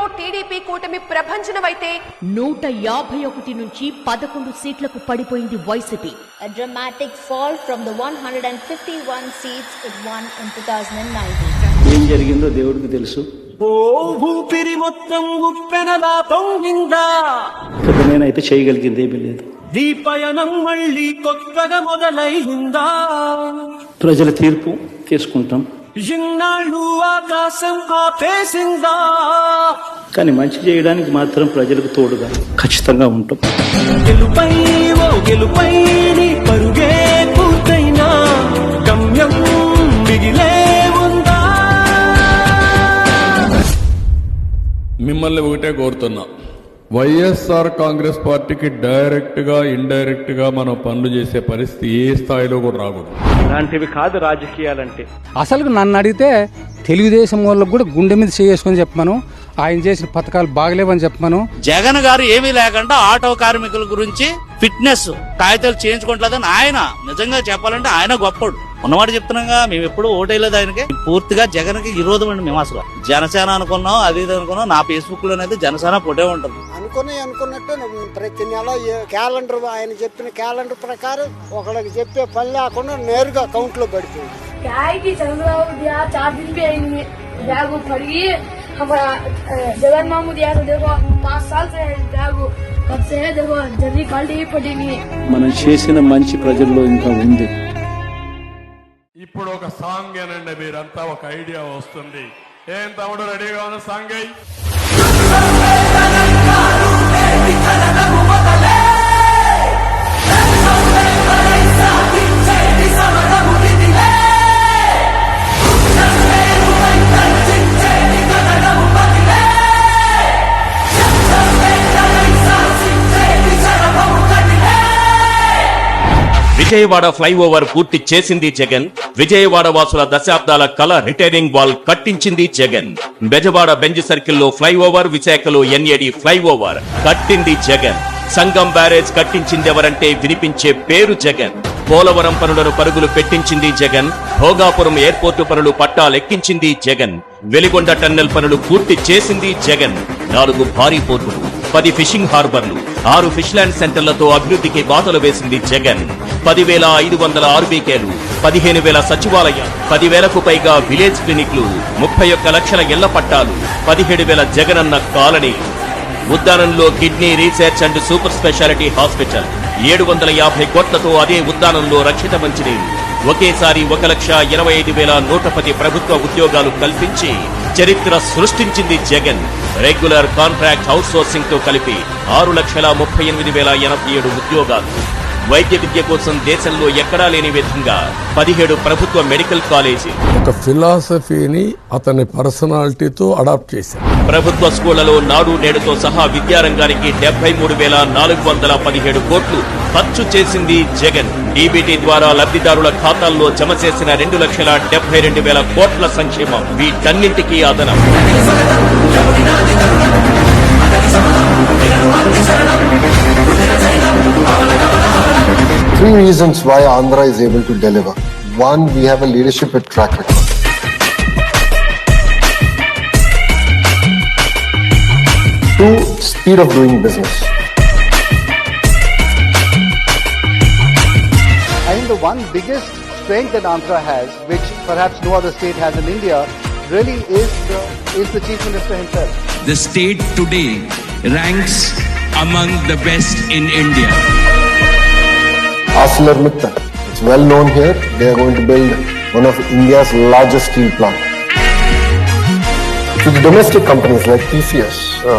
ఏపీలో టీడీపీ కూటమి ప్రభంజనమైతే 151 నుంచి 11 సీట్లకు పడిపోయింది YCP. A dramatic fall from the 151 seats it won in 2019. ఏం జరిగిందో దేవుడికి తెలుసు. ఊపిరి మొత్తం ఉప్పెనలా పొంగిందా, నేనైతే చేయగలిగింది ఏమీ లేదు. ఈ పయనం మళ్ళీ కొత్తగా మొదలైందా, ప్రజల తీర్పు తీసుకుంటాం. ఇన్నాళ్ళు ఆకాశం ఆపేసిందా, కానీ మంచి చేయడానికి మాత్రం ప్రజలకు తోడుగా ఖచ్చితంగా ఉంటాం. గెలుపై ఓ గెలుపై నీ పరుగే పూర్తయినా గమ్యం మిగిలే ఉందా. మిమ్మల్ని ఒకటే కోరుతున్నా, వైఎస్ఆర్ కాంగ్రెస్ పార్టీకి డైరెక్ట్ గా ఇండైరెక్ట్ గా మనం పనులు చేసే పరిస్థితి ఏ స్థాయిలో కూడా రాకూడదు. అలాంటివి కాదు రాజకీయాలంటే. అసలు నన్ను అడిగితే తెలుగుదేశం వాళ్ళకు కూడా గుండె మీద చేసుకొని చెప్పమను, ఆయన చేసిన పథకాలు బాగలేవని చెప్పమను. జగన్ గారు ఏమీ లేకుండా ఆటో కార్మికుల గురించి ఫిట్నెస్ కాగితాలు చేయించుకోవట్లేదని ఆయన నిజంగా చెప్పాలంటే ఆయన గొప్పడు. ఉన్నమాట చెప్తున్నాగా, మేము ఎప్పుడు ఓటేయలేదు ఆయనకి. పూర్తిగా జగన్ కి విరోధం అండి. మేము అసలు జనసేన అనుకున్నాం, అది ఇది అనుకున్నాం. నా ఫేస్బుక్ లోనైతే జనసేన పోటే ఉంటుంది. అనుకున్నట్టు ప్రతి నెల క్యాలెండర్, ఆయన చెప్పిన క్యాలెండర్ ప్రకారం ఒకళ్ళకి చెప్పే పని లేకుండా నేరుగా అకౌంట్ లో పడిపోయింది. जगन मामू दिया तो देखो 5 साल से देखो कब से है, देखो जल्दी क्वालिटी पड़ी नहीं. మనం చేసిన మంచి ప్రజల్లో ఇంకా ఉంది. ఇప్పుడు ఒక సాంగ్ ఏనండి, మీరంతా ఒక ఐడియా వస్తుంది. ఏం తమ్ముడు రెడీగా ఉన్న సాంగ్ అయ్యి విజయవాడ ఫ్లైఓవర్ పూర్తి చేసింది జగన్. విజయవాడ వాసుల దశాబ్దాల కళ రిటైనింగ్ వాల్ కట్టించింది జగన్. బెజవాడ బెంజ్ సర్కిల్లో ఫ్లైఓవర్, విశాఖలో ఎన్ఏడి ఫ్లైఓవర్ కట్టింది జగన్. సంగం బ్యారేజ్ కట్టించిందెవరంటే వినిపించే పేరు జగన్. పోలవరం పనులను పరుగులు పెట్టించింది జగన్. భోగాపురం ఎయిర్పోర్టు పనులు పట్టాలెక్కించింది జగన్. వెలిగొండ టన్నెల్ పనులు పూర్తి చేసింది జగన్. 4 భారీ పోర్టులు, 10 ఫిషింగ్ హార్బర్లు, 6 ఫిష్ ల్యాండ్ సెంటర్లతో అభివృద్ధికి బాటలు వేసింది జగన్. 10,500 ఆర్బీకేలు, 15,000 సచివాలయాలు, 10,000కు పైగా విలేజ్ క్లినిక్లు, 31 లక్షల ఇళ్ల పట్టాలు, 17,000 జగనన్న కాలనీ. ఉద్దానంలో kidney research and super speciality hospital, 750 కోట్లతో అదే ఉద్దానంలో రక్షిత మంచినీరు. ఒకేసారి 1,25,110 ప్రభుత్వ ఉద్యోగాలు కల్పించి చరిత్ర సృష్టించింది Jagan. Regular contract out sourcing తో కలిపి 6,38,087 ఉద్యోగాలు. వైద్య విద్య కోసం దేశంలో ఎక్కడా లేని విధంగా 17 ప్రభుత్వ మెడికల్ కాలేజీ. ఒక ఫిలాసఫీని అతని పర్సనాలిటీతో అడాప్ట్ చేశారు. ప్రభుత్వ స్కూళ్లలో నాడు నేడుతో సహా విద్యారంగానికి 73,417 కోట్లు ఖర్చు చేసింది జగన్. డీబీటీ ద్వారా లబ్ధిదారుల ఖాతాల్లో జమ చేసిన 2,72,000 కోట్ల సంక్షేమం. వీటన్నింటికీ అదనం. 3 reasons why Andhra is able to deliver. 1, we have a leadership with track record. 2, speed of doing business. I think the one biggest strength that Andhra has, which perhaps no other state has in India, really is the Chief Minister himself. The state today ranks among the best in India. ArcelorMittal, it's well known here. They are going to build one of India's largest steel plant. To the domestic companies like TCS,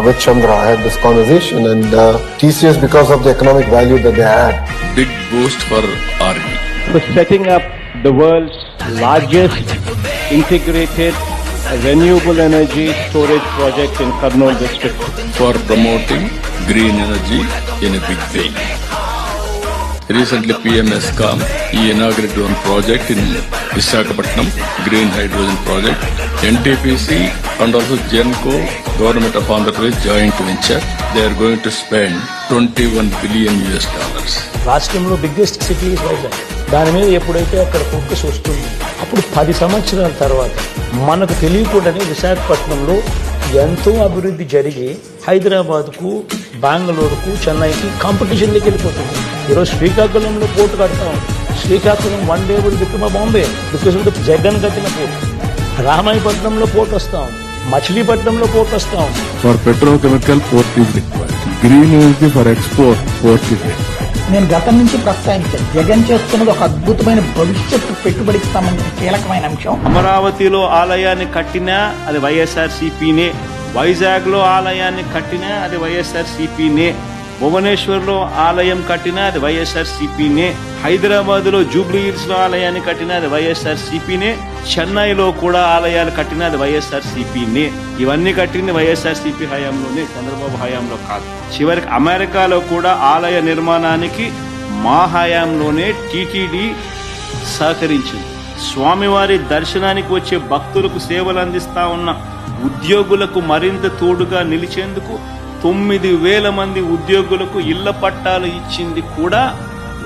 with Chandra, I had this conversation, and TCS, because of the economic value that they add. Big boost for Army. For setting up the world's largest integrated renewable energy storage project in Kurnool district. For promoting green energy in a big way. Recently PMSCOM inaugurated one project in Visakhapatnam, green hydrogen project. NTPC and also Genco, Government of Andhra Pradesh joint venture. They are going to spend $21 billion. రాష్ట్రంలో biggest city Vizag. దాని మీద ఎప్పుడైతే అక్కడ focus వస్తుంది, అప్పుడు 10 సంవత్సరాల తర్వాత మనకు తెలియకుండానే విశాఖపట్నంలో ఎంతో అభివృద్ధి జరిగి హైదరాబాద్కు, బెంగళూరుకు, చెన్నైకి కాంపిటీషన్లోకి వెళ్ళిపోతుంది. ఈరోజు శ్రీకాకుళంలో పోర్టు కడతాం. Srikakulam one day will become Bombay because of the Jagan కట్టిన పోర్ట్. రామాయపట్నంలో పోర్ట్ వస్తాం, మచిలీపట్నంలో పోర్ట్ వస్తాం. For petrochemical port is required. Green energy for export port is required. నేను గతం నుంచి ప్రస్తావించాను, జగన్ చేస్తున్నది ఒక అద్భుతమైన భవిష్యత్తు పెట్టుబడికి సంబంధించిన కీలకమైన అంశం. అమరావతిలో ఆలయాన్ని కట్టినా అది వైఎస్ఆర్సీపీనే, వైజాగ్ లో ఆలయాన్ని కట్టినా అది వైఎస్ఆర్సీపీనే, భువనేశ్వర్లో ఆలయం కట్టినా అది వైఎస్ఆర్సీపీనే, హైదరాబాద్ లో జూబ్లీ హిల్స్ లో ఆలయాన్ని కట్టినా అది వైఎస్ఆర్సీపీనే, చెన్నైలో కూడా ఆలయాలు కట్టినా అది వైఎస్ఆర్సీపీనే. ఇవన్నీ కట్టింది వైఎస్ఆర్సీపీ హయాంలోనే, చంద్రబాబు హయాంలో కాదు. చివరికి అమెరికాలో కూడా ఆలయ నిర్మాణానికి మా హయాంలోనే టీటీడీ సహకరించింది. స్వామివారి దర్శనానికి వచ్చే భక్తులకు సేవలు అందిస్తా ఉన్న ఉద్యోగులకు మరింత తోడుగా నిలిచేందుకు 9,000 మంది ఉద్యోగులకు ఇళ్ల పట్టాలు ఇచ్చింది కూడా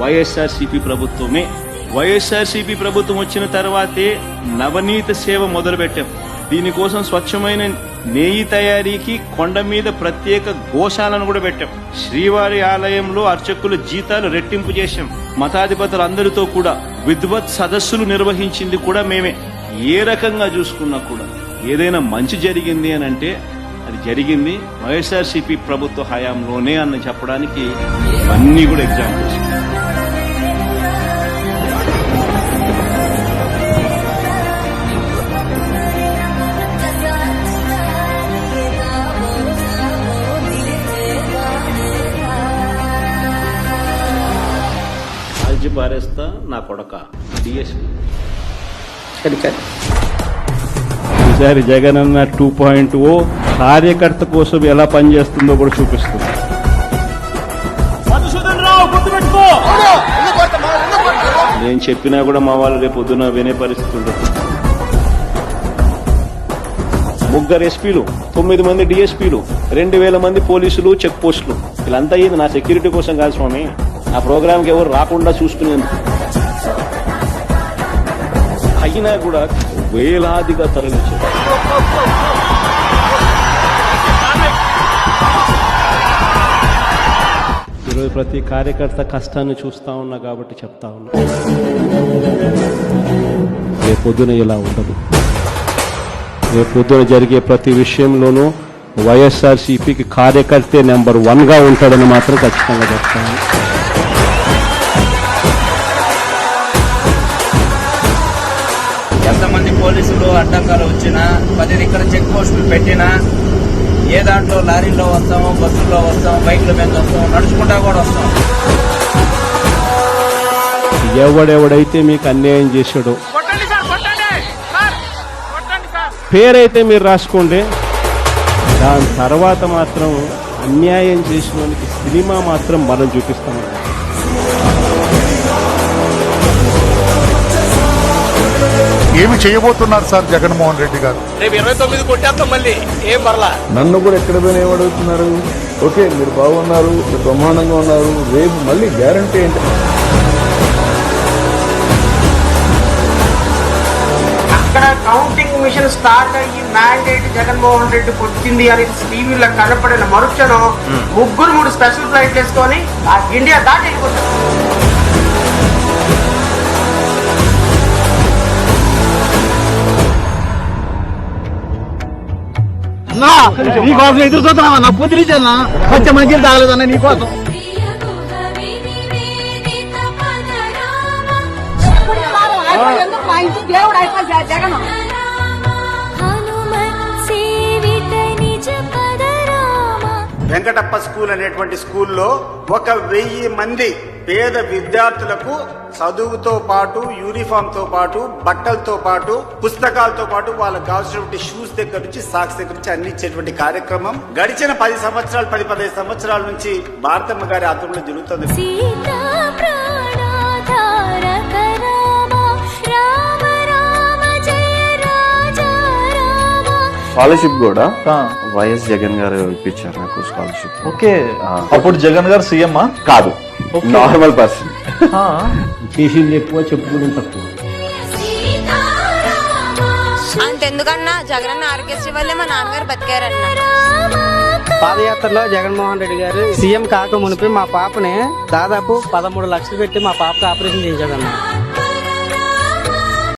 వైఎస్ఆర్సీపీ ప్రభుత్వమే. వైఎస్ఆర్సీపీ ప్రభుత్వం వచ్చిన తర్వాతే నవనీత సేవ మొదలుపెట్టాం. దీనికోసం స్వచ్ఛమైన నెయ్యి తయారీకి కొండ మీద ప్రత్యేక గోశాలను కూడా పెట్టాం. శ్రీవారి ఆలయంలో అర్చకుల జీతాలు రెట్టింపు చేశాం. మతాధిపతులందరితో కూడా విద్వత్ సదస్సులు నిర్వహించింది కూడా మేమే. ఏ రకంగా చూసుకున్నా కూడా ఏదైనా మంచి జరిగింది అని అంటే అది జరిగింది వైఎస్ఆర్సీపీ ప్రభుత్వ హయాంలోనే అని చెప్పడానికి అన్నీ కూడా ఎగ్జాంపుల్స్. పారేస్తా నా కొడక డిఎస్పీ. ఈసారి జగన్ అన్న 2.0 కార్యకర్త కోసం ఎలా పనిచేస్తుందో కూడా చూపిస్తుంది. నేను చెప్పినా కూడా మా వాళ్ళు రేపు పొద్దున వినే పరిస్థితి ఉండదు. 3 ఎస్పీలు, 9 మంది డిఎస్పీలు, 2,000 మంది పోలీసులు, చెక్ పోస్టులు. వీళ్ళంతా ఇది నా సెక్యూరిటీ కోసం కాదు స్వామి, ఆ ప్రోగ్రాంకి ఎవరు రాకుండా చూసుకునేందుకు. అయినా కూడా వేలాదిగా తరలించారు. ఈరోజు ప్రతి కార్యకర్త కష్టాన్ని చూస్తా ఉన్నా కాబట్టి చెప్తా ఉన్నా, రేపు పొద్దున ఇలా ఉండదు. రేపు పొద్దున జరిగే ప్రతి విషయంలోనూ వైఎస్ఆర్సీపీకి కార్యకర్తే నెంబర్ 1గా ఉంటాడని మాత్రం ఖచ్చితంగా చెప్తాను. ఎంతమంది పోలీసులు అడ్డంకాలు వచ్చినా, 10 ఇక్కడ చెక్ పోస్టులు పెట్టినా, ఏ దాంట్లో లారీలో వస్తాము, బస్సుల్లో వస్తాం, బైక్ల మీద వస్తాం, నడుచుకుంటా కూడా వస్తాం. ఎవడెవడైతే మీకు అన్యాయం చేశాడో పేరైతే మీరు రాసుకోండి. దాని తర్వాత మాత్రం అన్యాయం చేసిన వానికి సినిమా మాత్రం మనం చూపిస్తాం. ఏమి చేయబోతున్నారు సార్ జగన్మోహన్ రెడ్డి గారు? రేపు 29 కొట్టేస్తాం మళ్ళీ, ఏం పర్లా. నన్ను కూడా ఎక్కడ పోయినా ఏమడుగుతున్నారు? ఓకే, మీరు బాగున్నారు, మీరు బ్రహ్మాండంగా ఉన్నారు, రేపు మళ్ళీ గ్యారంటీ ఏంటి? అక్కడ కౌంటింగ్ మిషన్ స్టార్ట్ అయ్యి మ్యాండేట్ జగన్మోహన్ రెడ్డికి వచ్చింది అని టీవీలో కనపడిన మరుక్షణం 3 స్పెషల్ ఫ్లైట్లు వేసుకొని ఆ ఇండియా దాటి వెళ్ళిపోతారు. నీకోసం ఎదురు చూస్తున్నావా? నా పొద్దున కొంచెం మంచిగా తాగలేదన్నా నీకోసం. వెంకటప్ప స్కూల్ అనేటువంటి స్కూల్లో 1,000 మంది పేద విద్యార్థులకు చదువుతో పాటు, యూనిఫామ్ తో పాటు, బట్టలతో పాటు, పుస్తకాలతో పాటు వాళ్ళకు కావాల్సినటువంటి షూస్ దగ్గర నుంచి, సాక్స్ దగ్గర నుంచి అన్ని ఇచ్చేటువంటి కార్యక్రమం గడిచిన 10-15 సంవత్సరాల నుంచి భారతమ్మ గారి ఆధ్వర్యంలో జరుగుతుంది. స్కాలర్షిప్ కూడా వైఎస్ జగన్ గారు ఇప్పించారు నాకు స్కాలర్షిప్. ఓకే, అప్పుడు జగన్ గారు సీఎం కాదు, నార్మల్ పర్సన్. చేసింది ఎక్కువ, చెప్పుకోవడం తక్కువ. అంటే ఎందుకన్నా జగనన్న ఆరోగ్యశ్రీ వల్లే మా నాన్నగారు బతికారన్న. పాదయాత్రలో జగన్మోహన్ రెడ్డి గారు సీఎం కాక మునిపి మా పాపని దాదాపు 13 లక్షలు పెట్టి మా పాపకి ఆపరేషన్ చేయించాడన్న.